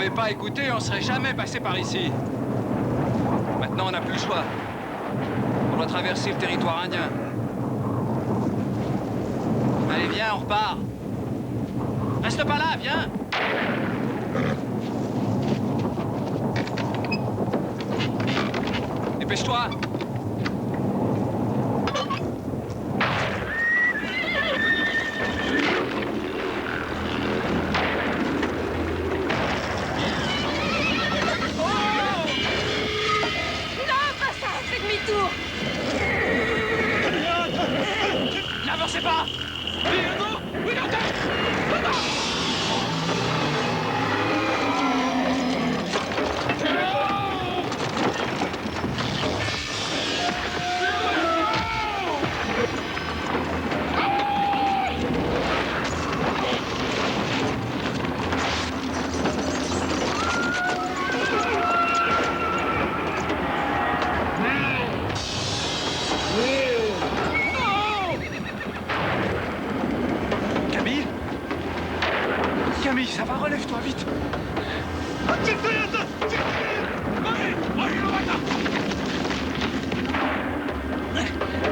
m'avait pas écouté, on serait jamais passé par ici. Maintenant, on n'a plus le choix. On doit traverser le territoire indien. Allez, viens, on repart. Reste pas là, viens. Dépêche-toi. N'avancez pas! Camille, ça va, relève-toi vite.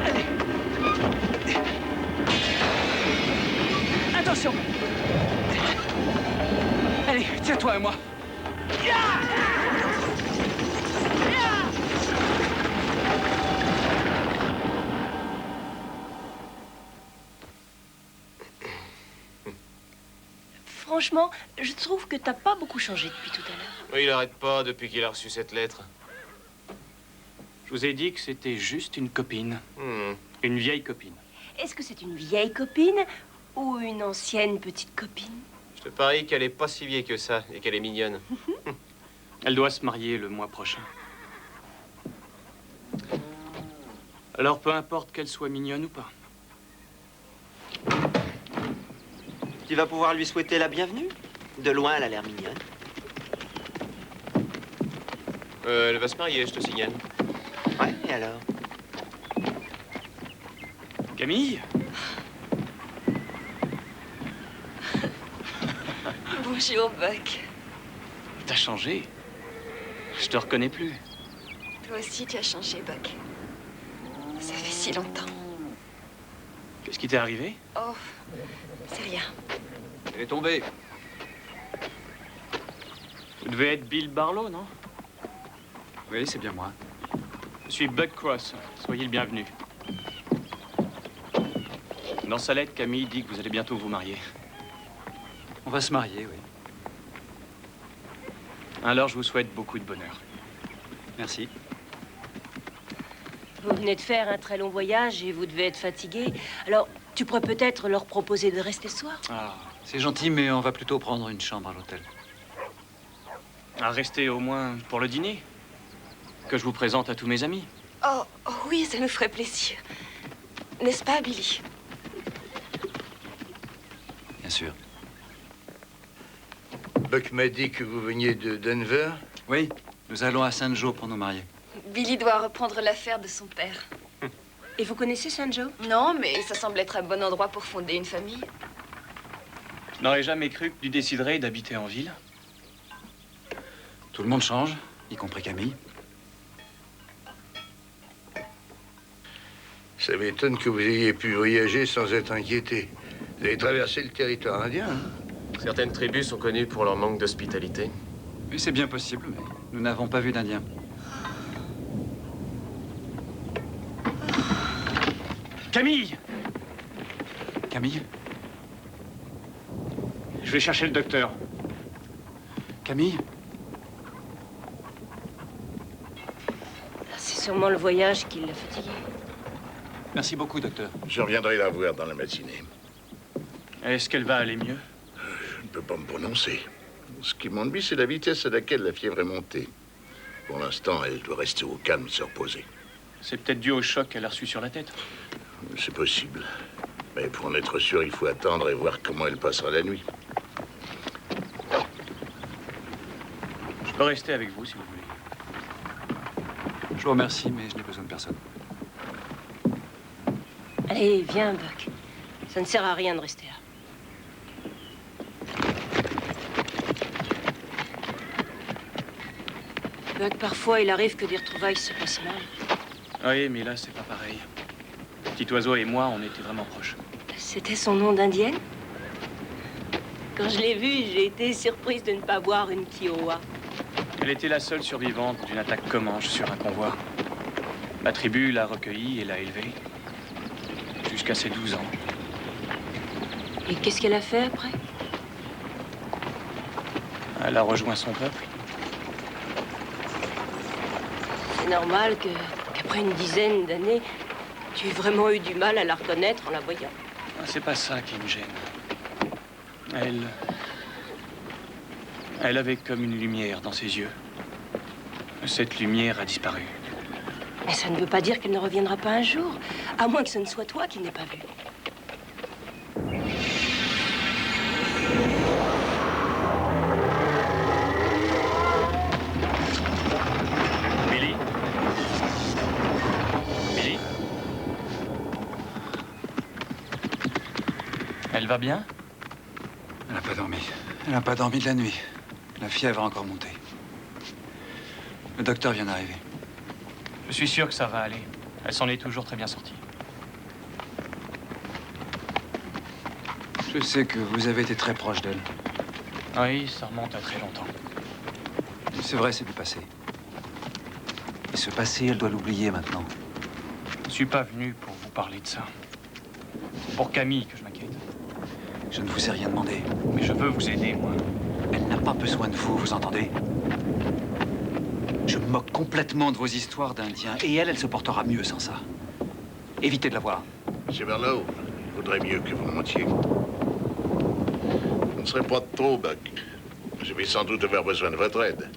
Allez. Attention. Allez, tiens-toi à moi. Franchement, je trouve que t'as pas beaucoup changé depuis tout à l'heure. Oui, il arrête pas depuis qu'il a reçu cette lettre. Je vous ai dit que c'était juste une copine. Une vieille copine. Est-ce que c'est une vieille copine ou une ancienne petite copine? Je te parie qu'elle est pas si vieille que ça et qu'elle est mignonne. Elle doit se marier le mois prochain. Alors peu importe qu'elle soit mignonne ou pas. Tu vas pouvoir lui souhaiter la bienvenue? De loin, elle a l'air mignonne. Elle va se marier, je te signale. Ouais, et alors? Camille? Bonjour, Buck. T'as changé. Je te reconnais plus. Toi aussi, tu as changé, Buck. Ça fait si longtemps. Qu'est-ce qui t'est arrivé? Oh, c'est rien. Elle est tombée. Vous devez être Bill Barlow, non? Oui, c'est bien moi. Je suis Buck Cross. Soyez le bienvenu. Dans sa lettre, Camille dit que vous allez bientôt vous marier. On va se marier, oui. Alors, je vous souhaite beaucoup de bonheur. Merci. Vous venez de faire un très long voyage et vous devez être fatigué. Alors, tu pourrais peut-être leur proposer de rester ce soir? Ah, c'est gentil, mais on va plutôt prendre une chambre à l'hôtel. À rester au moins pour le dîner. Que je vous présente à tous mes amis. Oh, oui, ça nous ferait plaisir. N'est-ce pas, Billy? Bien sûr. Buck m'a dit que vous veniez de Denver. Oui, nous allons à Saint Joe pour nous marier. Billy doit reprendre l'affaire de son père. Et vous connaissez Saint Joe? Non, mais ça semble être un bon endroit pour fonder une famille. Je n'aurais jamais cru que tu déciderais d'habiter en ville. Tout le monde change, y compris Camille. Ça m'étonne que vous ayez pu voyager sans être inquiété. Vous avez traversé le territoire indien, hein? Certaines tribus sont connues pour leur manque d'hospitalité. Oui, c'est bien possible, mais nous n'avons pas vu d'Indiens. Camille! Camille? Je vais chercher le docteur. Camille? C'est sûrement le voyage qui l'a fatigué. Merci beaucoup, docteur. Je reviendrai la voir dans la matinée. Est-ce qu'elle va aller mieux? Je ne peux pas me prononcer. Ce qui m'ennuie, c'est la vitesse à laquelle la fièvre est montée. Pour l'instant, elle doit rester au calme et se reposer. C'est peut-être dû au choc qu'elle a reçu sur la tête. C'est possible. Mais pour en être sûr, il faut attendre et voir comment elle passera la nuit. Je peux rester avec vous si vous voulez. Je vous remercie, mais je n'ai besoin de personne. Allez, viens, Buck. Ça ne sert à rien de rester là. Buck, parfois, il arrive que des retrouvailles se passent mal. Oui, mais là, c'est pas pareil. Petit oiseau et moi, on était vraiment proches. C'était son nom d'indienne? Quand je l'ai vue, j'ai été surprise de ne pas voir une Kiowa. Elle était la seule survivante d'une attaque Comanche sur un convoi. Ma tribu l'a recueillie et l'a élevée. Jusqu'à ses 12 ans. Et qu'est-ce qu'elle a fait après? Elle a rejoint son peuple. C'est normal qu'après une dizaine d'années, tu aies vraiment eu du mal à la reconnaître en la voyant. C'est pas ça qui me gêne. Elle avait comme une lumière dans ses yeux. Cette lumière a disparu. Mais ça ne veut pas dire qu'elle ne reviendra pas un jour, à moins que ce ne soit toi qui n'aies pas vu. Billy? Billy? Elle va bien? Elle n'a pas dormi. Elle n'a pas dormi de la nuit. La fièvre a encore monté. Le docteur vient d'arriver. Je suis sûr que ça va aller. Elle s'en est toujours très bien sortie. Je sais que vous avez été très proche d'elle. Oui, ça remonte à très longtemps. C'est vrai, c'est du passé. Et ce passé, elle doit l'oublier maintenant. Je ne suis pas venu pour vous parler de ça. C'est pour Camille que je m'inquiète. Je ne vous ai rien demandé. Mais je veux vous aider, moi. Elle n'a pas besoin de vous, vous entendez? Je me moque complètement de vos histoires d'Indiens. Et elle se portera mieux sans ça. Évitez de la voir. Monsieur Barlow, il vaudrait mieux que vous mentiez. Ce ne serait pas de trop, Buck. Je vais sans doute avoir besoin de votre aide.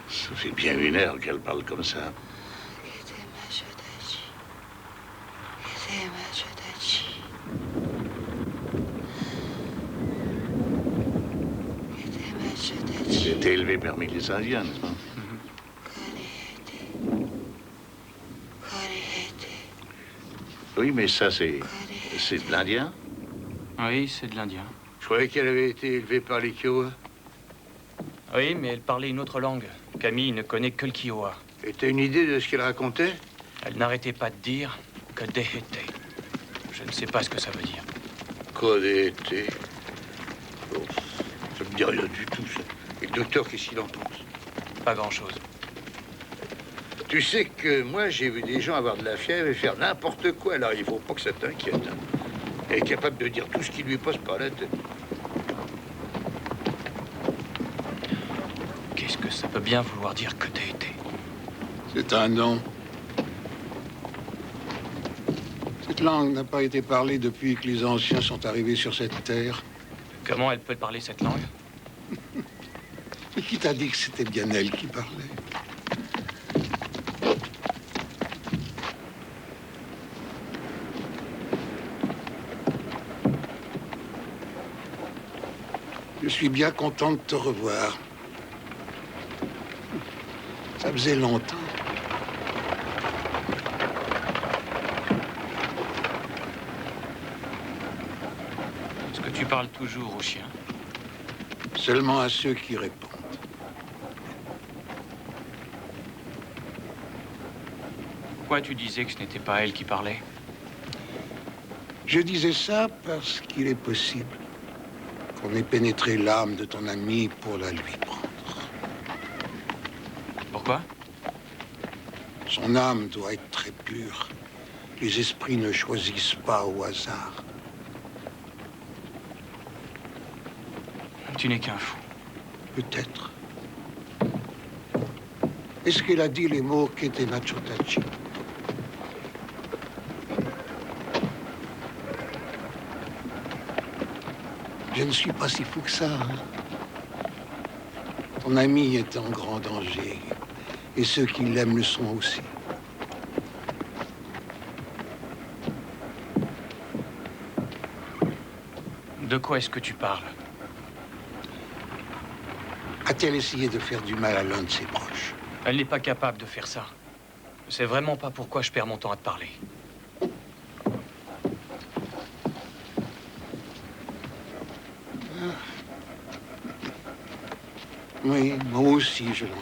Ça fait bien 1 heure qu'elle parle comme ça. J'ai été élevé parmi les Indiens, n'est-ce pas? Oui, mais ça, c'est de l'Indien. Oui, c'est de l'Indien. Je croyais qu'elle avait été élevée par les Kiowa. Oui, mais elle parlait une autre langue. Camille ne connaît que le Kiowa. Et t'as une idée de ce qu'elle racontait? Elle n'arrêtait pas de dire que Dehete. Je ne sais pas ce que ça veut dire. Kodete. Oh, ça me dit rien du tout, ça. Et le docteur, qu'est-ce qu'il en pense? Pas grand-chose. Tu sais que moi, j'ai vu des gens avoir de la fièvre et faire n'importe quoi. Alors, il faut pas que ça t'inquiète. Hein. Elle est capable de dire tout ce qui lui passe par la tête. Qu'est-ce que ça peut bien vouloir dire que Dehete? C'est un nom. Cette langue n'a pas été parlée depuis que les anciens sont arrivés sur cette terre. Comment elle peut parler cette langue? Mais qui t'a dit que c'était bien elle qui parlait? Je suis bien content de te revoir. Ça faisait longtemps. Est-ce que tu parles toujours aux chiens? Seulement à ceux qui répondent. Pourquoi tu disais que ce n'était pas elle qui parlait? Je disais ça parce qu'il est possible qu'on ait pénétré l'âme de ton ami pour la lui prendre. Pourquoi? Son âme doit être très pure. Les esprits ne choisissent pas au hasard. Tu n'es qu'un fou. Peut-être. Est-ce qu'elle a dit les mots qu'était Nachotachi? Je ne suis pas si fou que ça. Hein? Ton ami est en grand danger. Et ceux qui l'aiment le sont aussi. De quoi est-ce que tu parles? A-t-elle essayé de faire du mal à l'un de ses proches? Elle n'est pas capable de faire ça. Je sais vraiment pas pourquoi je perds mon temps à te parler. Oui, moi aussi, je l'entends.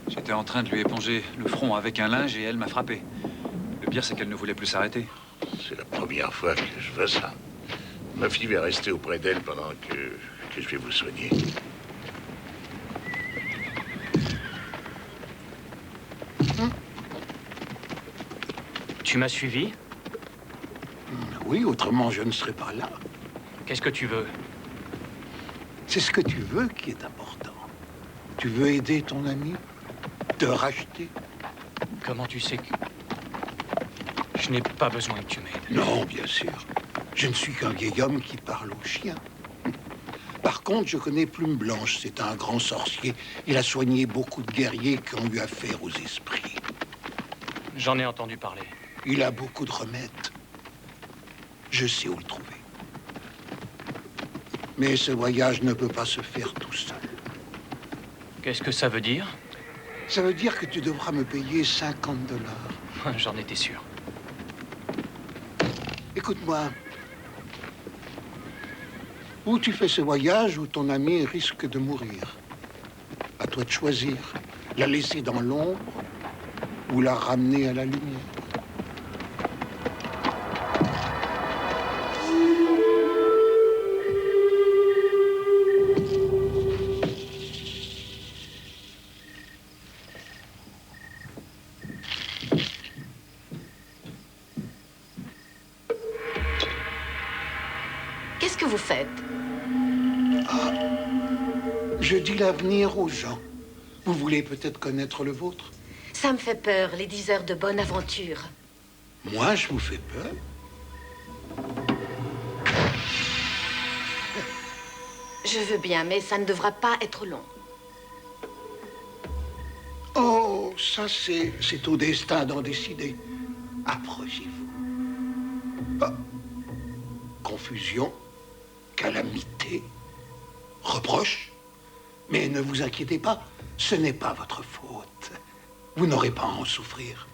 J'étais en train de lui éponger le front avec un linge et elle m'a frappé. Le pire, c'est qu'elle ne voulait plus s'arrêter. C'est la première fois que je fais ça. Ma fille va rester auprès d'elle pendant que je vais vous soigner. Tu m'as suivi? Oui, autrement je ne serais pas là. Qu'est-ce que tu veux? C'est ce que tu veux qui est important. Tu veux aider ton ami? Te racheter? Comment tu sais que... Je n'ai pas besoin que tu m'aides. Non, bien sûr. Je ne suis qu'un vieil homme qui parle aux chiens. Par contre, je connais Plume Blanche. C'est un grand sorcier. Il a soigné beaucoup de guerriers qui ont eu affaire aux esprits. J'en ai entendu parler. Il a beaucoup de remèdes. Je sais où le trouver. Mais ce voyage ne peut pas se faire tout seul. Qu'est-ce que ça veut dire? Ça veut dire que tu devras me payer $50. J'en étais sûr. Écoute-moi. Ou tu fais ce voyage ou ton ami risque de mourir. À toi de choisir. La laisser dans l'ombre ou la ramener à la lumière. Qu'est-ce que vous faites? Ah, je dis l'avenir aux gens. Vous voulez peut-être connaître le vôtre? Ça me fait peur, les 10 heures de bonne aventure. Moi, je vous fais peur? Je veux bien, mais ça ne devra pas être long. Oh, ça c'est au destin d'en décider. Approchez-vous. Ah. Confusion, calamité, reproche. Mais ne vous inquiétez pas, ce n'est pas votre faute. Vous n'aurez pas à en souffrir.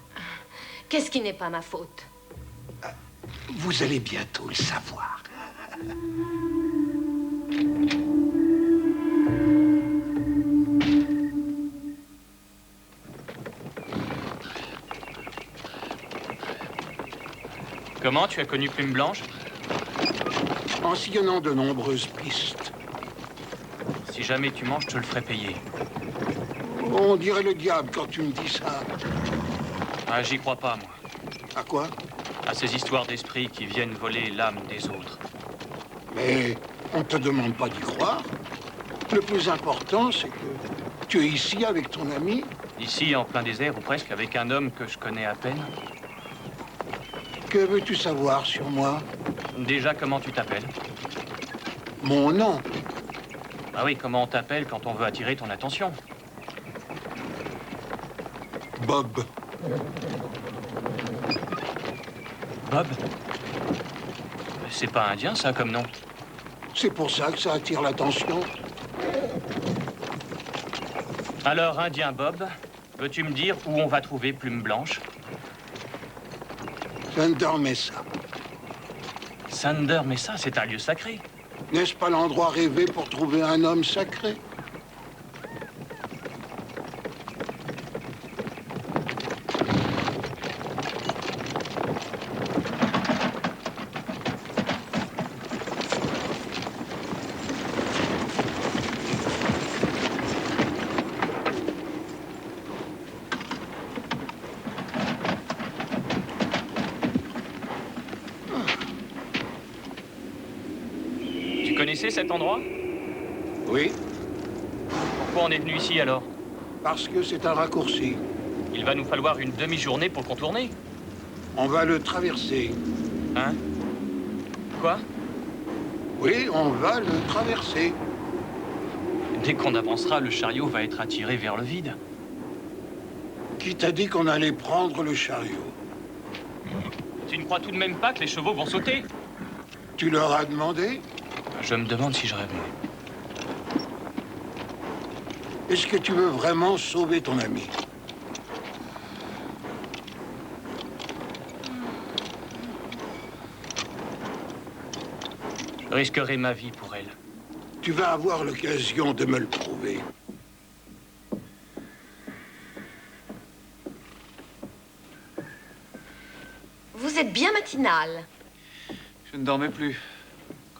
Qu'est-ce qui n'est pas ma faute? Vous allez bientôt le savoir. Comment tu as connu Plume Blanche? En sillonnant de nombreuses pistes. Si jamais tu manges, je te le ferai payer. On dirait le diable quand tu me dis ça. Ah, j'y crois pas, moi. À quoi? À ces histoires d'esprits qui viennent voler l'âme des autres. Mais on ne te demande pas d'y croire. Le plus important, c'est que tu es ici avec ton ami. Ici, en plein désert, ou presque, avec un homme que je connais à peine. Que veux-tu savoir sur moi? Déjà, comment tu t'appelles? Mon nom. Ah oui, comment on t'appelle quand on veut attirer ton attention? Bob. Bob? C'est pas indien, ça, comme nom? C'est pour ça que ça attire l'attention. Alors, indien Bob, veux-tu me dire où on va trouver Plume Blanche? Thunder Mesa. Thunder Mesa, c'est un lieu sacré. N'est-ce pas l'endroit rêvé pour trouver un homme sacré? Tu connaissais cet endroit? Oui, Pourquoi on est venu ici, alors? parce que c'est un raccourci. Il va nous falloir une demi-journée pour le contourner. On va le traverser. Hein? Quoi? Oui, on va le traverser. Dès qu'on avancera, le chariot va être attiré vers le vide. Qui t'a dit qu'on allait prendre le chariot? Tu ne crois tout de même pas que les chevaux vont sauter? Tu leur as demandé? Je me demande si je rêve. Est-ce que tu veux vraiment sauver ton ami? Je risquerai ma vie pour elle. Tu vas avoir l'occasion de me le prouver. Vous êtes bien matinale. Je ne dormais plus.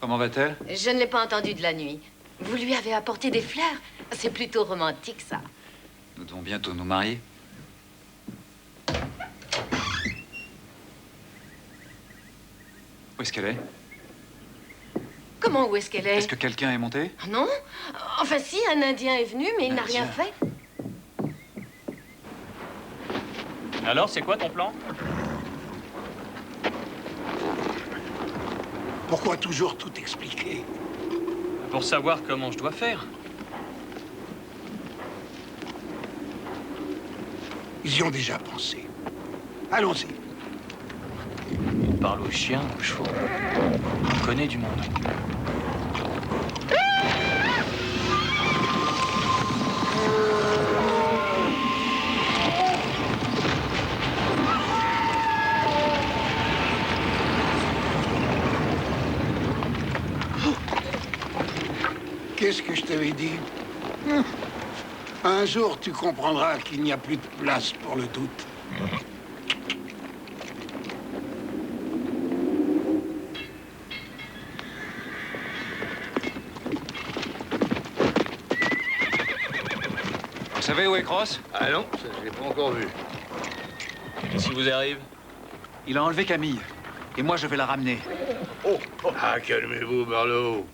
Comment va-t-elle? Je ne l'ai pas entendu de la nuit. Vous lui avez apporté des fleurs? C'est plutôt romantique, ça. Nous devons bientôt nous marier. Où est-ce qu'elle est? Comment, où est-ce qu'elle est? Est-ce que quelqu'un est monté? Non. Enfin, si, un Indien est venu, mais il n'a rien fait. Alors, c'est quoi ton plan? Pourquoi toujours tout expliquer? Pour savoir comment je dois faire. Ils y ont déjà pensé. Allons-y. Il parle aux chiens, aux chevaux. On connaît du monde. Qu'est-ce que je t'avais dit? Un jour, tu comprendras qu'il n'y a plus de place pour le doute. Vous savez où est Cross? Ah non, ça, je l'ai pas encore vu. Qu'est-ce qui vous arrive? Il a enlevé Camille. Et moi, je vais la ramener. Ah, calmez-vous, Barlow.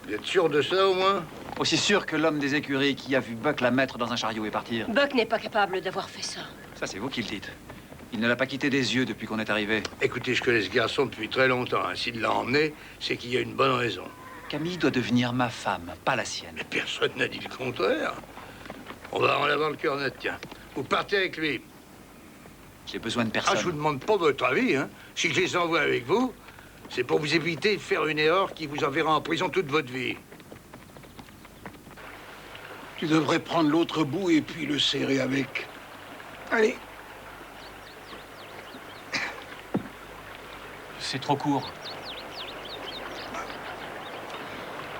Vous êtes sûr de ça, au moins? Aussi sûr que l'homme des écuries qui a vu Buck la mettre dans un chariot et partir. Buck n'est pas capable d'avoir fait ça. Ça, c'est vous qui le dites. Il ne l'a pas quitté des yeux depuis qu'on est arrivé. Écoutez, je connais ce garçon depuis très longtemps. Hein. S'il l'a emmené, c'est qu'il y a une bonne raison. Camille doit devenir ma femme, pas la sienne. Mais personne n'a dit le contraire. On va en avoir le cœur net, tiens. Vous partez avec lui. J'ai besoin de personne. Ah, je vous demande pas votre avis, hein. Si je les envoie avec vous, c'est pour vous éviter de faire une erreur qui vous enverra en prison toute votre vie. Tu devrais prendre l'autre bout et puis le serrer avec. Allez. C'est trop court.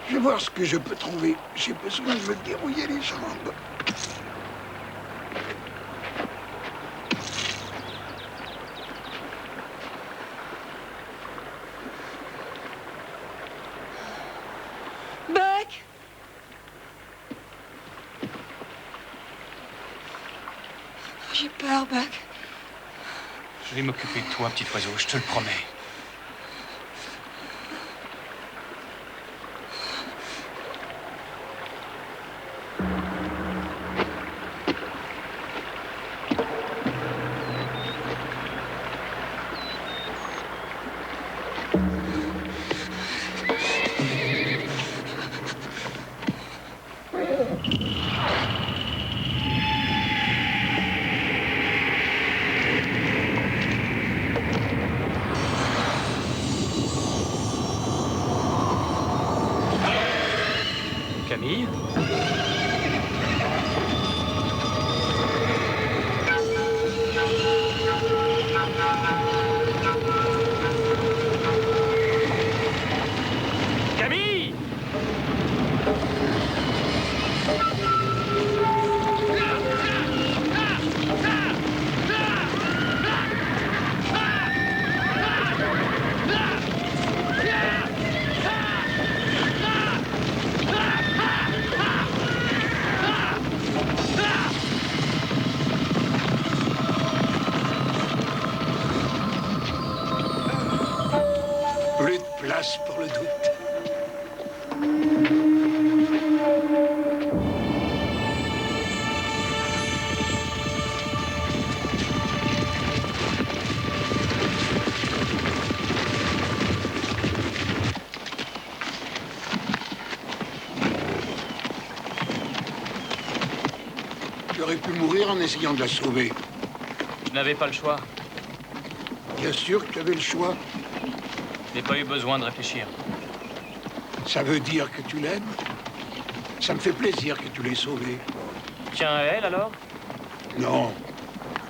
Je vais voir ce que je peux trouver. J'ai besoin de me dérouiller les jambes. Buck! J'ai peur, Buck. Je vais m'occuper de toi, petit oiseau, je te le promets. Camille? Camille! Plus de place pour le doute. Tu aurais pu mourir en essayant de la sauver. Je n'avais pas le choix. Bien sûr que tu avais le choix. Je n'ai pas eu besoin de réfléchir. Ça veut dire que tu l'aimes? Ça me fait plaisir que tu l'aies sauvée. Tiens à elle, alors? Non.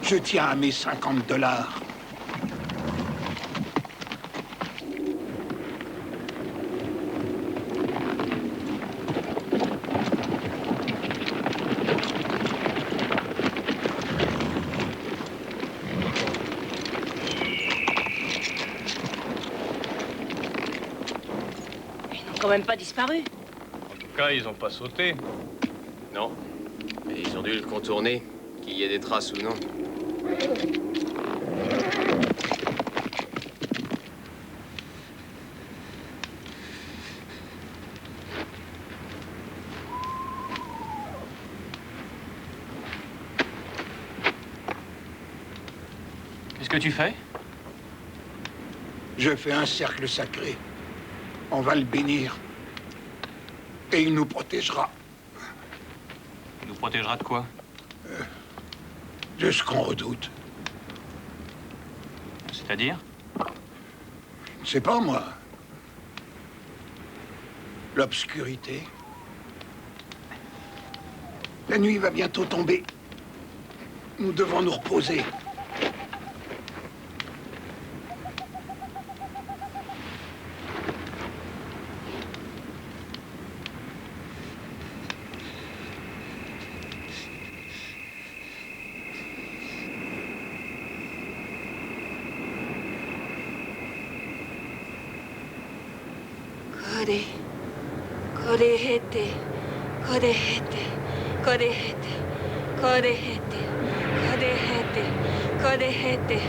Je tiens à mes $50. Quand même pas disparu. En tout cas, ils ont pas sauté. Non. Mais ils ont dû le contourner. Qu'il y ait des traces ou non. Qu'est-ce que tu fais? Je fais un cercle sacré. On va le bénir. Et il nous protégera. Il nous protégera de quoi? De ce qu'on redoute. C'est-à-dire? Je ne sais pas, moi. L'obscurité. La nuit va bientôt tomber. Nous devons nous reposer. Kodehete, kodehete, kodehete, kodehete, kodehete, kodehete.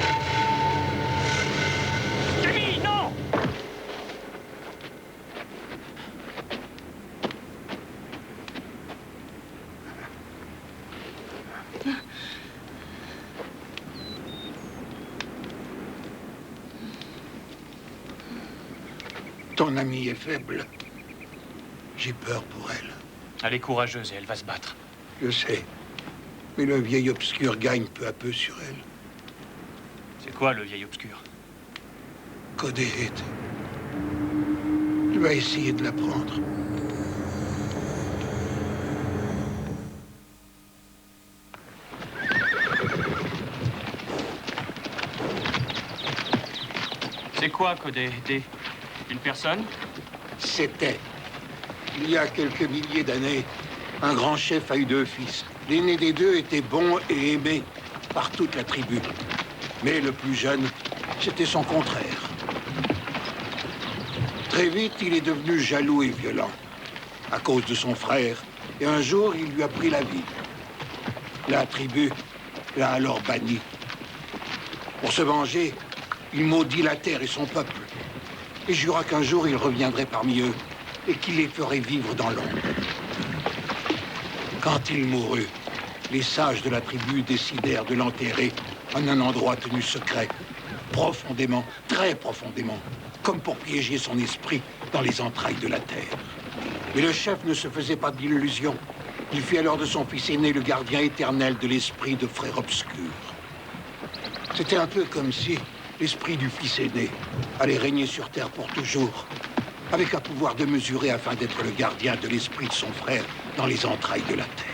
Camille, non! Ton amie est faible. J'ai peur pour elle. Elle est courageuse et elle va se battre. Je sais. Mais le vieil obscur gagne peu à peu sur elle. C'est quoi, le vieil obscur? Kodehete. Tu vas essayer de l'apprendre. C'est quoi, Kodehete? Une personne? C'était. Il y a quelques milliers d'années, un grand chef a eu 2 fils. L'aîné des 2 était bon et aimé par toute la tribu. Mais le plus jeune, c'était son contraire. Très vite, il est devenu jaloux et violent à cause de son frère. Et un jour, il lui a pris la vie. La tribu l'a alors banni. Pour se venger, il maudit la terre et son peuple. Et jura qu'un jour, il reviendrait parmi eux et qu'il les ferait vivre dans l'ombre. Quand il mourut, les sages de la tribu décidèrent de l'enterrer en un endroit tenu secret, profondément, très profondément, comme pour piéger son esprit dans les entrailles de la terre. Mais le chef ne se faisait pas d'illusions. Il fit alors de son fils aîné le gardien éternel de l'esprit de frère obscur. C'était un peu comme si l'esprit du fils aîné allait régner sur terre pour toujours, avec un pouvoir démesuré afin d'être le gardien de l'esprit de son frère dans les entrailles de la terre.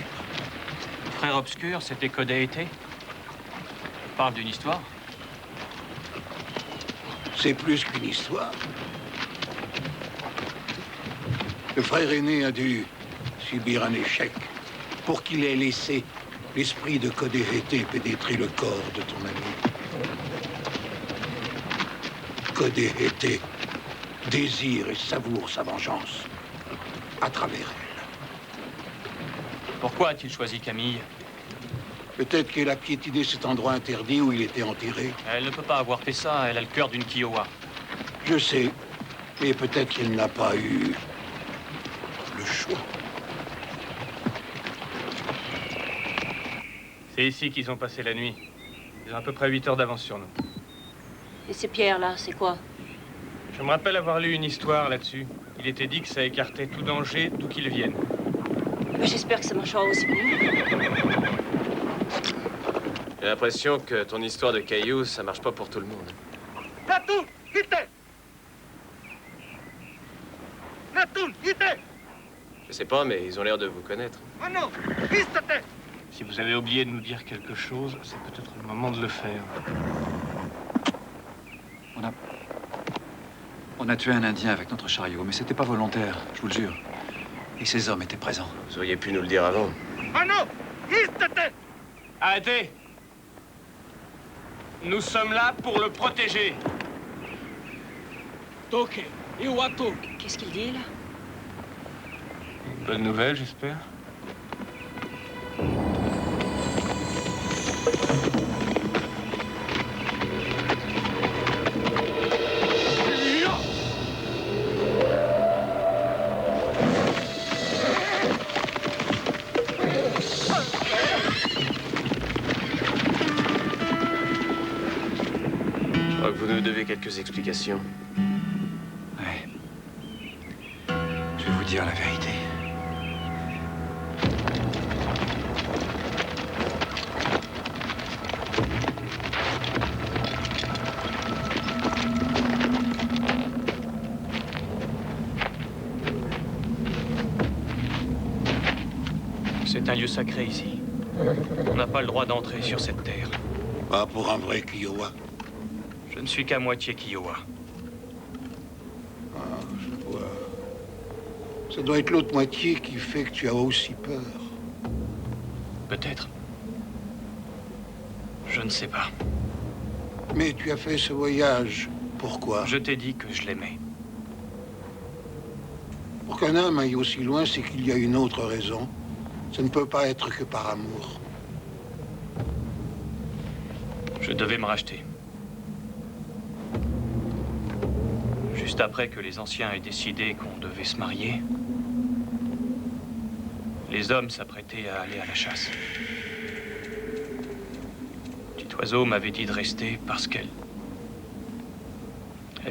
Frère obscur, c'était Kodehete? Parle d'une histoire? C'est plus qu'une histoire. Le frère aîné a dû subir un échec pour qu'il ait laissé l'esprit de Kodehete pénétrer le corps de ton ami. Kodehete désire et savoure sa vengeance à travers elle. Pourquoi a-t-il choisi Camille? Peut-être qu'elle a piétiné cet endroit interdit où il était enterré. Elle ne peut pas avoir fait ça, elle a le cœur d'une Kiowa. Je sais, mais peut-être qu'elle n'a pas eu le choix. C'est ici qu'ils ont passé la nuit. Ils ont à peu près 8 heures d'avance sur nous. Et ces pierres-là, c'est quoi? Je me rappelle avoir lu une histoire là-dessus. Il était dit que ça écartait tout danger d'où qu'il vienne. J'espère que ça marchera aussi pour nous. J'ai l'impression que ton histoire de cailloux, ça marche pas pour tout le monde. Natun, quitte! Natun! Je sais pas, mais ils ont l'air de vous connaître. Si vous avez oublié de nous dire quelque chose, c'est peut-être le moment de le faire. On a tué un Indien avec notre chariot, mais c'était pas volontaire, je vous le jure. Et ces hommes étaient présents. Vous auriez pu nous le dire avant. Arrêtez! Nous sommes là pour le protéger. Qu'est-ce qu'il dit, là? Bonne nouvelle, j'espère. Je crois que vous nous devez quelques explications. Ouais. Je vais vous dire la vérité. C'est un lieu sacré ici. On n'a pas le droit d'entrer sur cette terre. Pas pour un vrai Kiowa. Je ne suis qu'à moitié Kiowa. Ah, je vois. Ça doit être l'autre moitié qui fait que tu as aussi peur. Peut-être. Je ne sais pas. Mais tu as fait ce voyage. Pourquoi? Je t'ai dit que je l'aimais. Pour qu'un homme aille aussi loin, c'est qu'il y a une autre raison. Ça ne peut pas être que par amour. Je devais me racheter. Juste après que les anciens aient décidé qu'on devait se marier, les hommes s'apprêtaient à aller à la chasse. Petit oiseau m'avait dit de rester parce qu'elle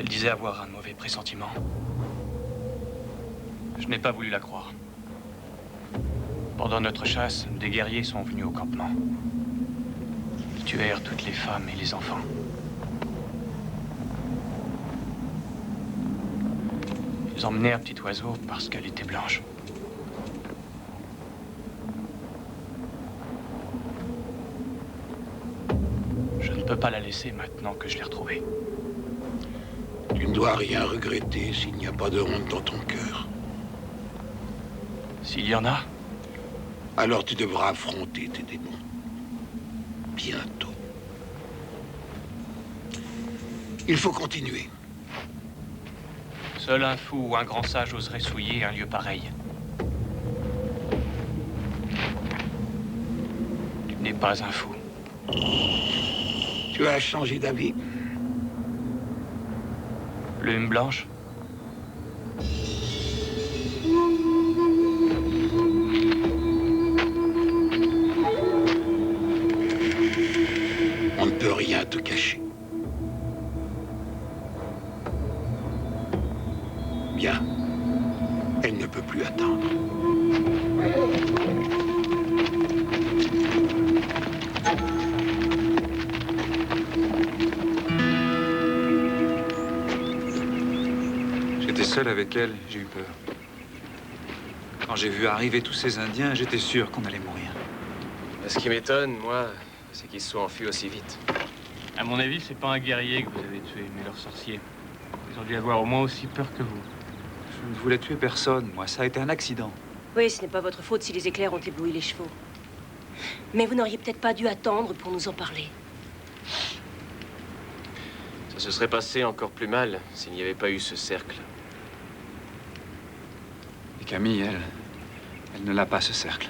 disait avoir un mauvais pressentiment. Je n'ai pas voulu la croire. Pendant notre chasse, des guerriers sont venus au campement. Ils tuèrent toutes les femmes et les enfants. Ils emmenèrent Petit Oiseau parce qu'elle était blanche. Je ne peux pas la laisser maintenant que je l'ai retrouvée. Tu ne dois rien regretter s'il n'y a pas de honte dans ton cœur. S'il y en a, alors tu devras affronter tes démons. Bientôt. Il faut continuer. seul un fou ou un grand sage oserait souiller un lieu pareil. Tu n'es pas un fou. Tu as changé d'avis? Plume blanche? On ne peut rien te cacher. Bien. Elle ne peut plus attendre. J'étais seul avec elle, j'ai eu peur. Quand j'ai vu arriver tous ces Indiens, j'étais sûr qu'on allait mourir. Ce qui m'étonne, moi, c'est qu'ils se soient enfuis aussi vite. À mon avis, c'est pas un guerrier que vous avez tué, mais leur sorcier. Ils ont dû avoir au moins aussi peur que vous. Je ne voulais tuer personne, moi. Ça a été un accident. Oui, ce n'est pas votre faute si les éclairs ont ébloui les chevaux. Mais vous n'auriez peut-être pas dû attendre pour nous en parler. Ça se serait passé encore plus mal s'il n'y avait pas eu ce cercle. Et Camille, elle ne l'a pas, ce cercle.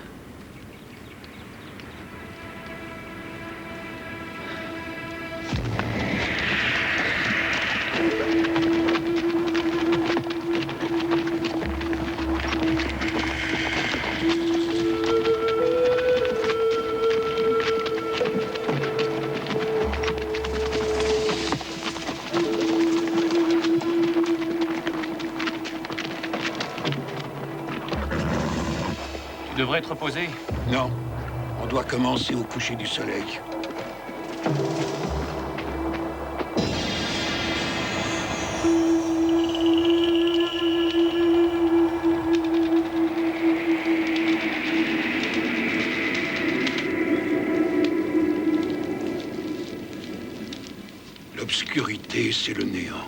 Tu devrais te reposer. Non. On doit commencer au coucher du soleil. L'obscurité, c'est le néant.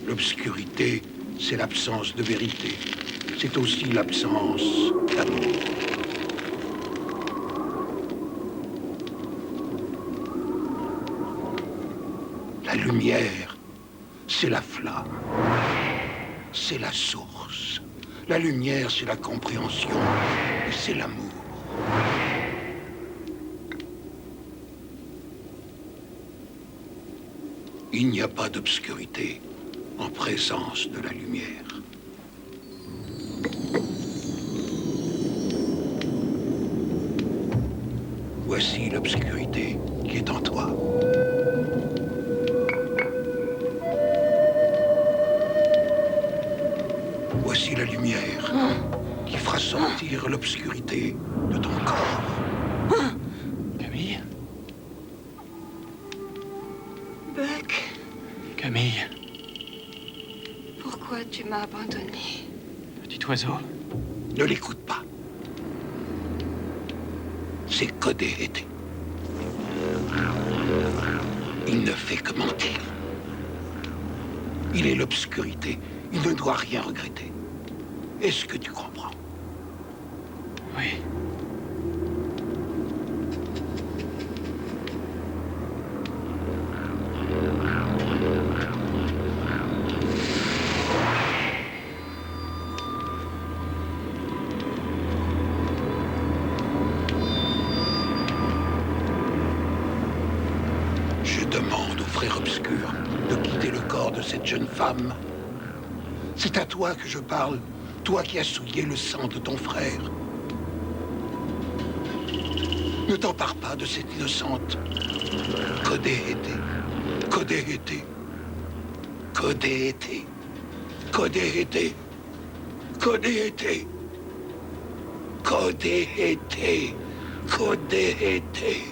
L'obscurité, c'est l'absence de vérité. C'est aussi l'absence d'amour. La lumière, c'est la flamme. C'est la source. La lumière, c'est la compréhension. Et c'est l'amour. Il n'y a pas d'obscurité en présence de la lumière. Voici l'obscurité qui est en toi. Voici la lumière qui fera sortir l'obscurité de ton corps. Camille? Buck, Camille, pourquoi tu m'as abandonné? petit oiseau. Ne l'écoute pas. C'est Codé-Hété. Il ne fait que mentir. Il est l'obscurité. Il ne doit rien regretter. Est-ce que tu comprends? Oui. Je demande au frère obscur de quitter le corps de cette jeune femme. C'est à toi que je parle, toi qui as souillé le sang de ton frère. Ne t'empare pas de cette innocente. Codé-Hété. Codé-Hété. Codé-Hété. Codé-Hété. Codé-Hété. Codé-Hété. Codé-Hété.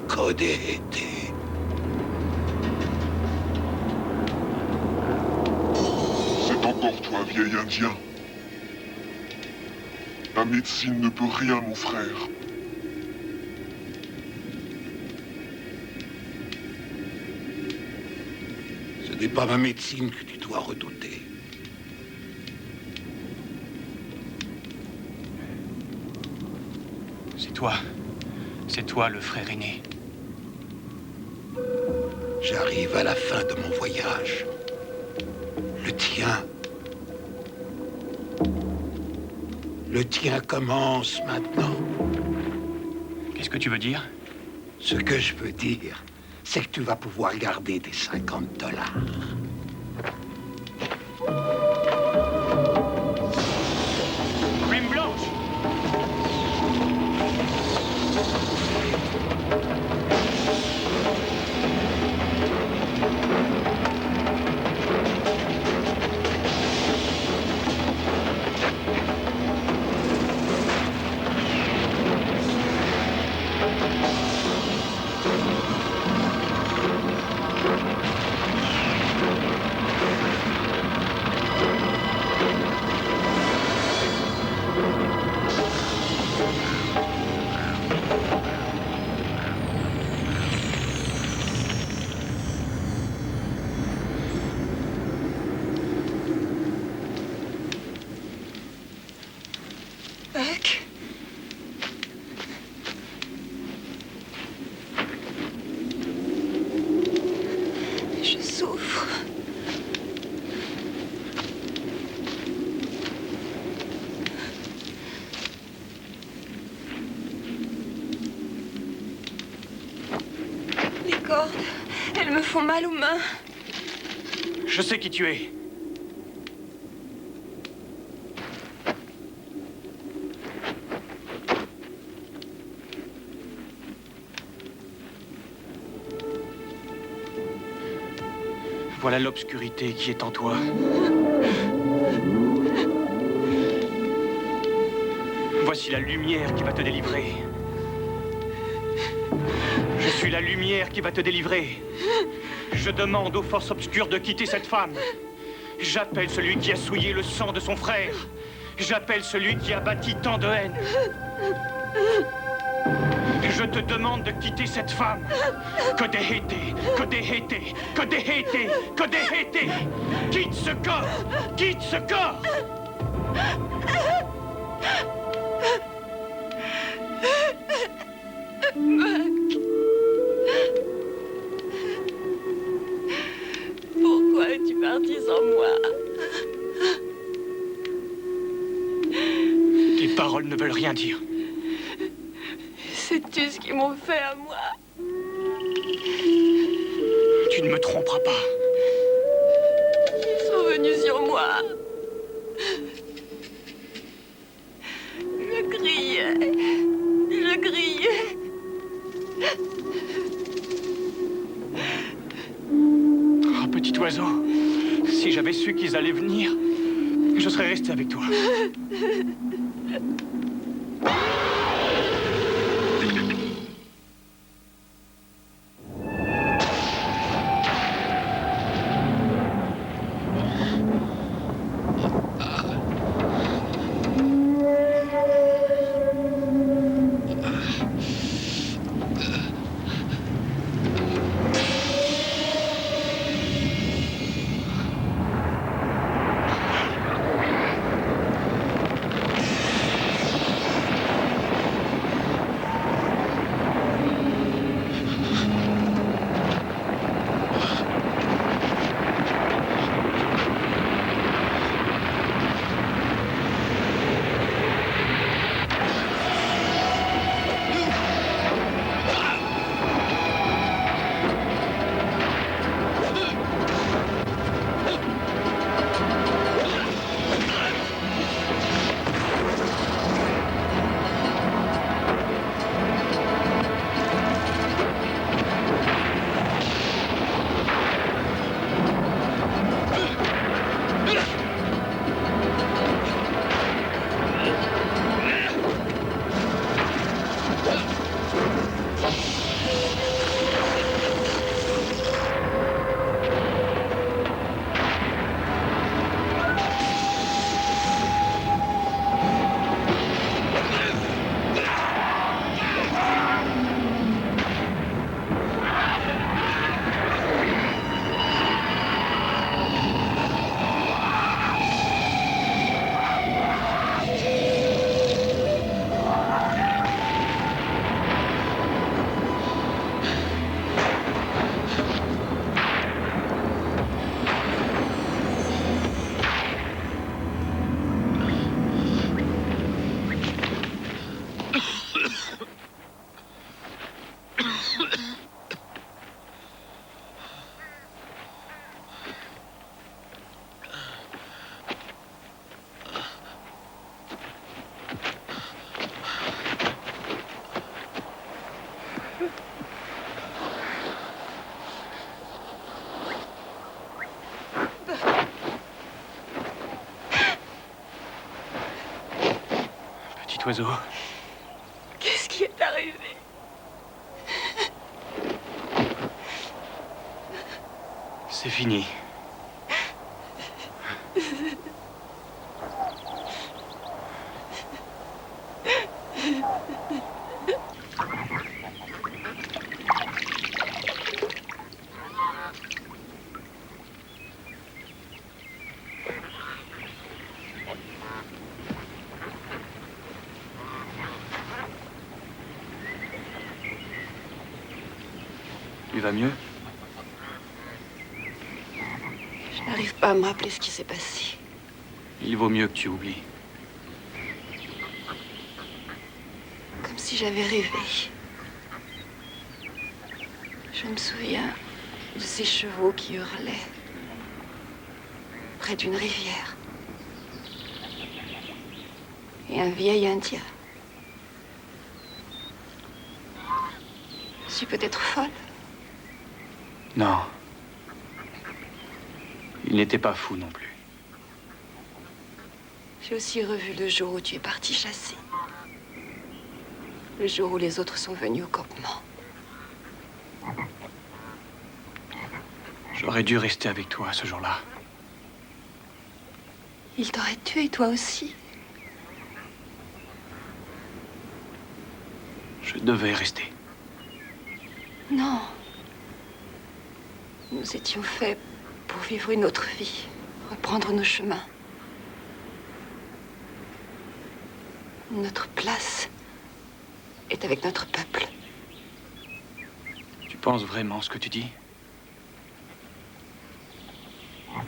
Codé-Hété. Encore toi, vieil Indien. La médecine ne peut rien, mon frère. Ce n'est pas ma médecine que tu dois redouter. C'est toi. C'est toi le frère aîné. J'arrive à la fin de mon voyage. Le tien. Le tien commence maintenant. Qu'est-ce que tu veux dire? Ce que je veux dire, c'est que tu vas pouvoir garder tes $50. Plume blanche! Buck? Je souffre. Les cordes, elles me font mal aux mains. Je sais qui tu es. Voilà l'obscurité qui est en toi. Voici la lumière qui va te délivrer. Je suis la lumière qui va te délivrer. Je demande aux forces obscures de quitter cette femme. J'appelle celui qui a souillé le sang de son frère. J'appelle celui qui a bâti tant de haine. Je te demande de quitter cette femme. Kodehete, Kodehete, Kodehete, Kodehete. Quitte ce corps. Quitte ce corps. Pourquoi es-tu parti sans moi? Tes paroles ne veulent rien dire. Sais-tu ce qu'ils m'ont fait à moi? Tu ne me tromperas pas. Ils sont venus sur moi. Je criais. Je criais. Oh, petit oiseau, si j'avais su qu'ils allaient venir, je serais resté avec toi. Petit oiseau. Qu'est-ce qui est arrivé? C'est fini. Tu vas mieux? Je n'arrive pas à me rappeler ce qui s'est passé. Il vaut mieux que tu oublies. Comme si j'avais rêvé. Je me souviens de ces chevaux qui hurlaient près d'une rivière. Et un vieil Indien. Je suis peut-être folle. Non. Il n'était pas fou non plus. J'ai aussi revu le jour où tu es parti chasser. Le jour où les autres sont venus au campement. J'aurais dû rester avec toi ce jour-là. Il t'aurait tué, toi aussi. Je devais rester. Non. Nous étions faits pour vivre une autre vie, reprendre nos chemins. Notre place est avec notre peuple. Tu penses vraiment ce que tu dis? Je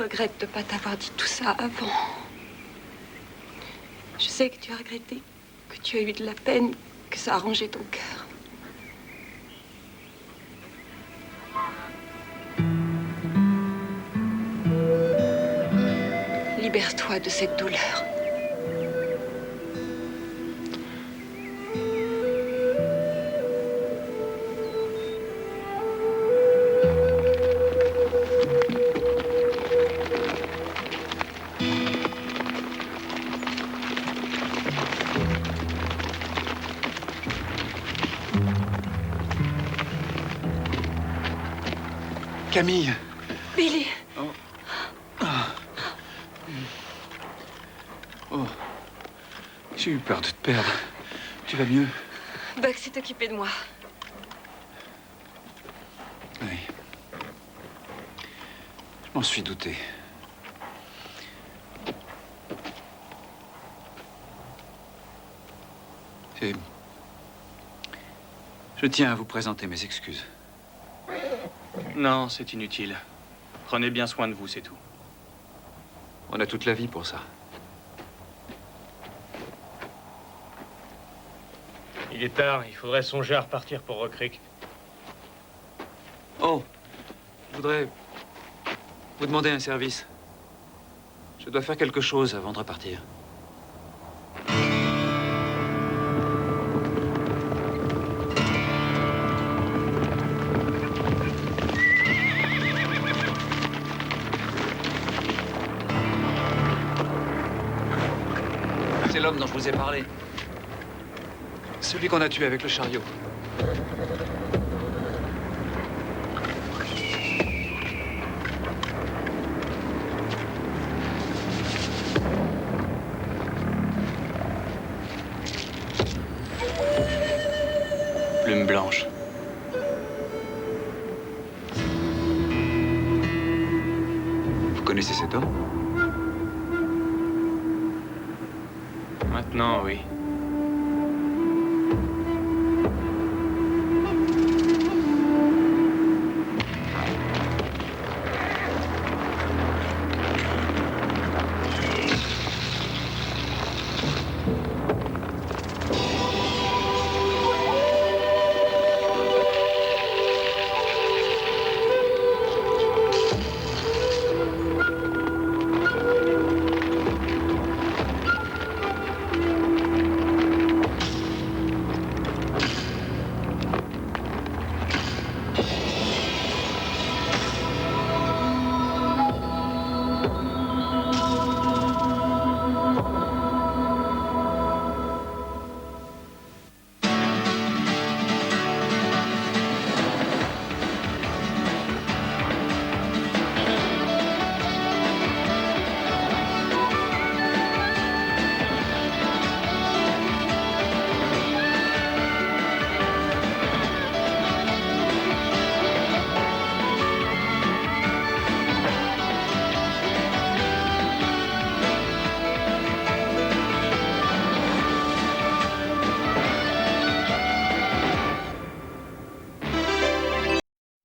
regrette de ne pas t'avoir dit tout ça avant. Je sais que tu as regretté, que tu as eu de la peine, que ça a rongé ton cœur. Libère-toi de cette douleur. Camille! Billy! Oh. Ah. Oh. J'ai eu peur de te perdre. Tu vas mieux? Buck s'est occupé de moi. Oui. Je m'en suis douté. Je tiens à vous présenter mes excuses. Non, c'est inutile. Prenez bien soin de vous, c'est tout. On a toute la vie pour ça. Il est tard, il faudrait songer à repartir pour Rock Creek. Oh, je voudrais vous demander un service. Je dois faire quelque chose avant de repartir. C'est l'homme dont je vous ai parlé. Celui qu'on a tué avec le chariot. Plume blanche. Vous connaissez cet homme? Maintenant, oui.